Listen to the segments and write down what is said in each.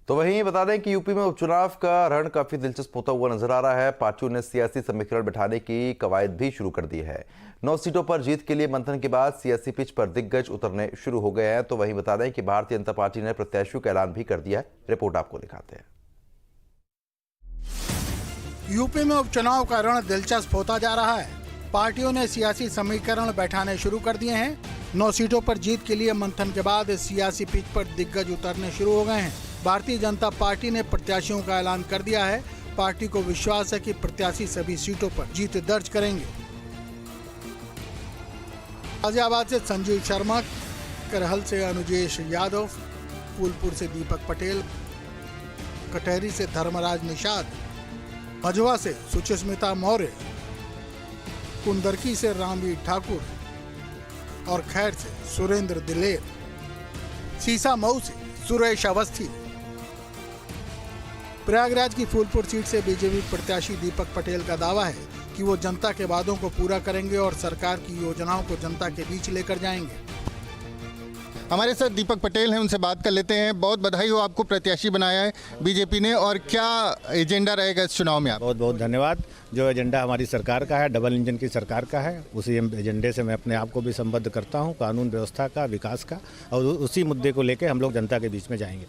तो वहीं बता दें कि यूपी में उपचुनाव का रण काफी दिलचस्प होता हुआ नजर आ रहा है। पार्टियों ने सियासी समीकरण बिठाने की कवायद भी शुरू कर दी है। 9 सीटों पर जीत के लिए मंथन के बाद सियासी पिच पर दिग्गज उतरने शुरू हो गए हैं। तो वहीं बता दें कि भारतीय जनता पार्टी ने प्रत्याशियों का ऐलान भी कर दिया है। रिपोर्ट आपको दिखाते हैं। यूपी में उपचुनाव का रण दिलचस्प होता जा रहा है। पार्टियों ने सियासी समीकरण बैठाने शुरू कर दिए हैं। 9 सीटों पर जीत के लिए मंथन के बाद सियासी पिच पर दिग्गज उतरने शुरू हो गए हैं। भारतीय जनता पार्टी ने प्रत्याशियों का ऐलान कर दिया है। पार्टी को विश्वास है कि प्रत्याशी सभी सीटों पर जीत दर्ज करेंगे। गाजियाबाद से संजीव शर्मा, करहल से अनुजेश यादव, फूलपुर से दीपक पटेल, कटहरी से धर्मराज निषाद, भजवा से सुचिस्मिता मौर्य, कुंदरकी से रामवीर ठाकुर और खैर से सुरेंद्र दिलेर, सीसामऊ से सुरेश अवस्थी। प्रयागराज की फूलपुर सीट से बीजेपी प्रत्याशी दीपक पटेल का दावा है कि वो जनता के वादों को पूरा करेंगे और सरकार की योजनाओं को जनता के बीच लेकर जाएंगे। हमारे साथ दीपक पटेल हैं, उनसे बात कर लेते हैं। बहुत बधाई हो, आपको प्रत्याशी बनाया है बीजेपी ने, और क्या एजेंडा रहेगा इस चुनाव में? आप बहुत बहुत धन्यवाद। जो एजेंडा हमारी सरकार का है, डबल इंजन की सरकार का है, उसी एजेंडे से मैं अपने आप को भी संबद्ध करता हूं, कानून व्यवस्था का, विकास का, और उसी मुद्दे को लेकर हम लोग जनता के बीच में जाएंगे।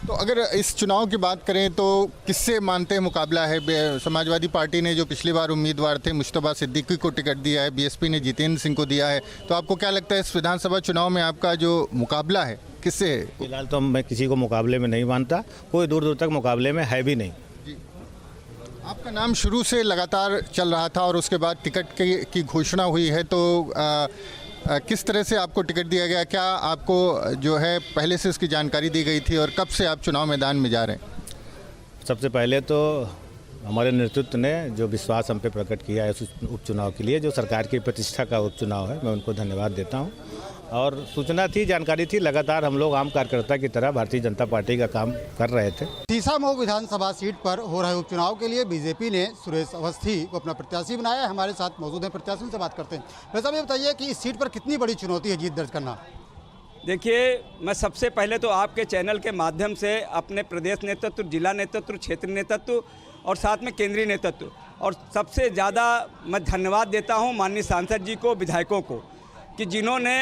तो अगर इस चुनाव की बात करें तो किससे मानते हैं मुकाबला है? समाजवादी पार्टी ने जो पिछली बार उम्मीदवार थे मुश्तबा सिद्दीकी को टिकट दिया है, बीएसपी ने जितेंद्र सिंह को दिया है, तो आपको क्या लगता है इस विधानसभा चुनाव में आपका जो मुकाबला है किससे है? फिलहाल तो मैं किसी को मुकाबले में नहीं मानता, कोई दूर दूर तक मुकाबले में है भी नहीं। आपका नाम शुरू से लगातार चल रहा था और उसके बाद टिकट की घोषणा हुई है, तो किस तरह से आपको टिकट दिया गया? क्या आपको जो है पहले से इसकी जानकारी दी गई थी और कब से आप चुनाव मैदान में जा रहे हैं? सबसे पहले तो हमारे नेतृत्व ने जो विश्वास हम पे प्रकट किया है उस उपचुनाव के लिए, जो सरकार की प्रतिष्ठा का उपचुनाव है, मैं उनको धन्यवाद देता हूं। और सूचना थी, जानकारी थी, लगातार हम लोग आम कार्यकर्ता की तरह भारतीय जनता पार्टी का काम कर रहे थे। सीसामऊ विधानसभा सीट पर हो रहे उपचुनाव के लिए बीजेपी ने सुरेश अवस्थी को अपना प्रत्याशी बनाया है। हमारे साथ मौजूद हैं, प्रत्याशियों से बात करते हैं। वैसे ये बताइए कि इस सीट पर कितनी बड़ी चुनौती है जीत दर्ज करना? देखिए, मैं सबसे पहले तो आपके चैनल के माध्यम से अपने प्रदेश नेतृत्व, जिला नेतृत्व, क्षेत्र नेतृत्व और साथ में केंद्रीय नेतृत्व, और सबसे ज़्यादा मैं धन्यवाद देता हूं माननीय सांसद जी को, विधायकों को, कि जिन्होंने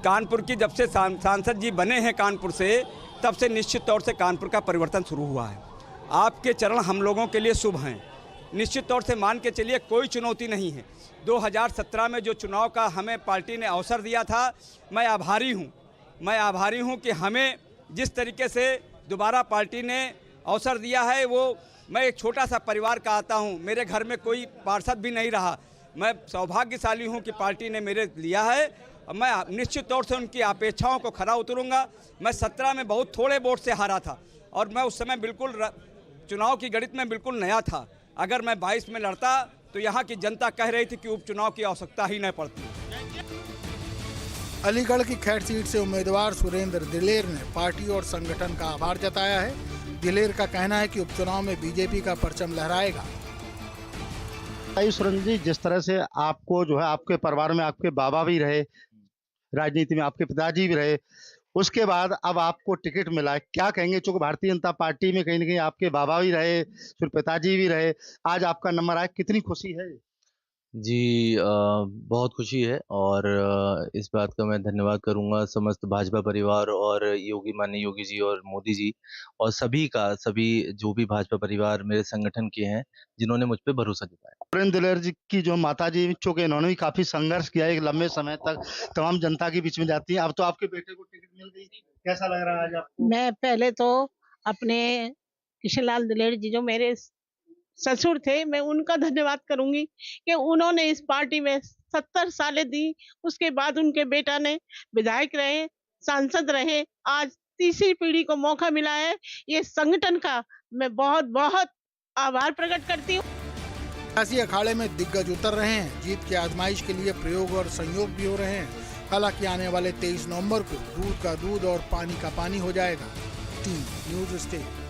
कानपुर की, जब से सांसद जी बने हैं कानपुर से, तब से निश्चित तौर से कानपुर का परिवर्तन शुरू हुआ है। आपके चरण हम लोगों के लिए शुभ हैं। निश्चित तौर से मान के चलिए कोई चुनौती नहीं है। 2017 में जो चुनाव का हमें पार्टी ने अवसर दिया था, मैं आभारी हूँ कि हमें जिस तरीके से दोबारा पार्टी ने अवसर दिया है। वो मैं एक छोटा सा परिवार का आता हूँ, मेरे घर में कोई पार्षद भी नहीं रहा। मैं सौभाग्यशाली हूँ कि पार्टी ने मेरे लिया है। मैं निश्चित तौर से उनकी अपेक्षाओं को खरा उतरूंगा। मैं 17 में बहुत थोड़े वोट से हारा था और मैं उस समय बिल्कुल चुनाव की गणित में बिल्कुल नया था। अगर मैं 22 में लड़ता तो यहाँ की जनता कह रही थी कि उपचुनाव की आवश्यकता ही नहीं पड़ती। अलीगढ़ की खैर सीट से उम्मीदवार सुरेंद्र दिलेर ने पार्टी और संगठन का आभार जताया है। दिलेर का कहना है कि उपचुनाव में बीजेपी का परचम लहराएगा। सुरेंद्र जी, जिस तरह से आपको जो है आपके परिवार में आपके बाबा भी रहे, राजनीति में आपके पिताजी भी रहे, उसके बाद अब आपको टिकट मिला है, क्या कहेंगे? चूंकि भारतीय जनता पार्टी में कहीं ना कहीं आपके बाबा भी रहे, फिर पिताजी भी रहे, आज आपका नंबर आया, कितनी खुशी है? जी, बहुत खुशी है और इस बात का मैं धन्यवाद करूंगा समस्त भाजपा परिवार और माननीय योगी जी और मोदी जी और सभी जो भी भाजपा परिवार मेरे संगठन के हैं, जिन्होंने मुझ पे भरोसा जताया। सुरेंद्र दिलेर जी की जो माताजी, चूंकि इन्होंने भी काफी संघर्ष किया एक लंबे समय तक, तमाम जनता के बीच में जाती है, अब तो आपके बेटे को टिकट मिल गई, कैसा लग रहा है आज आपको? मैं पहले तो अपने किशनलाल दिलेर जी जो मेरे ससुर थे, मैं उनका धन्यवाद करूंगी कि उन्होंने इस पार्टी में 70 सालें दी। उसके बाद उनके बेटा ने विधायक रहे, सांसद रहे, आज तीसरी पीढ़ी को मौका मिला है। ये संगठन का मैं बहुत बहुत आभार प्रकट करती हूँ। सियासी अखाड़े में दिग्गज उतर रहे हैं। जीत की आजमाइश के लिए प्रयोग और संयोग भी हो रहे हैं। हालांकि आने वाले 23 नवंबर को दूध का दूध और पानी का पानी हो जाएगा। Team news state.